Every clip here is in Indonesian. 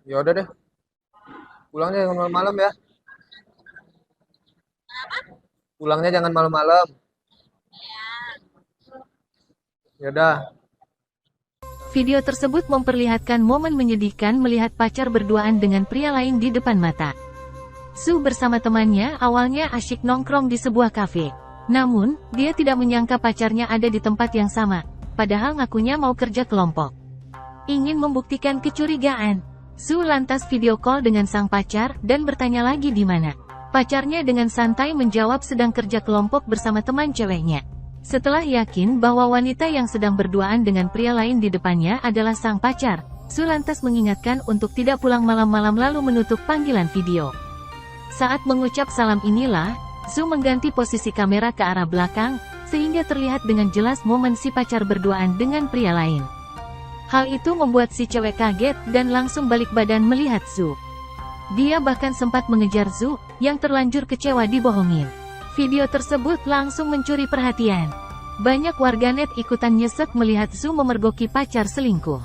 Ya udah deh, pulangnya jangan malam-malam ya. Pulangnya jangan malam-malam. Ya udah. Video tersebut memperlihatkan momen menyedihkan melihat pacar berduaan dengan pria lain di depan mata. Su bersama temannya awalnya asyik nongkrong di sebuah kafe. Namun, dia tidak menyangka pacarnya ada di tempat yang sama, padahal ngakunya mau kerja kelompok. Ingin membuktikan kecurigaan, Su lantas video call dengan sang pacar dan bertanya lagi di mana. Pacarnya dengan santai menjawab sedang kerja kelompok bersama teman ceweknya. Setelah yakin bahwa wanita yang sedang berduaan dengan pria lain di depannya adalah sang pacar, Su lantas mengingatkan untuk tidak pulang malam-malam lalu menutup panggilan video. Saat mengucap salam inilah, Su mengganti posisi kamera ke arah belakang, sehingga terlihat dengan jelas momen si pacar berduaan dengan pria lain. Hal itu membuat si cewek kaget dan langsung balik badan melihat Su. Dia bahkan sempat mengejar Su, yang terlanjur kecewa dibohongin. Video tersebut langsung mencuri perhatian. Banyak warganet ikutan nyesek melihat Su memergoki pacar selingkuh.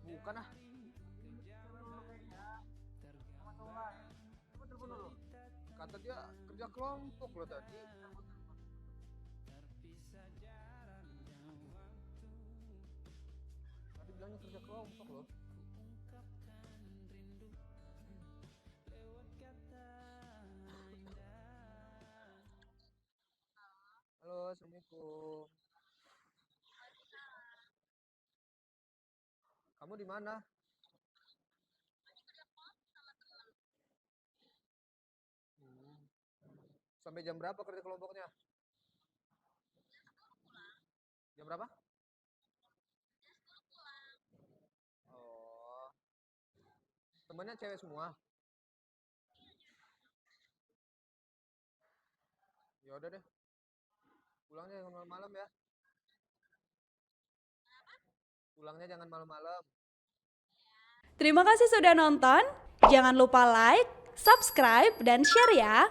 Bukan ah. Kata dia kerja kelompok loh tadi. Tadi bilangnya kerja kelompok loh. Halo, assalamualaikum. Kamu di mana? Hmm. Sampai jam berapa kerja kelompoknya? Jam berapa? Oh, temennya cewek semua. Ya udah deh, pulangnya jangan malam-malam ya. Pulangnya jangan malam-malam. Terima kasih sudah nonton. Jangan lupa like, subscribe, dan share ya.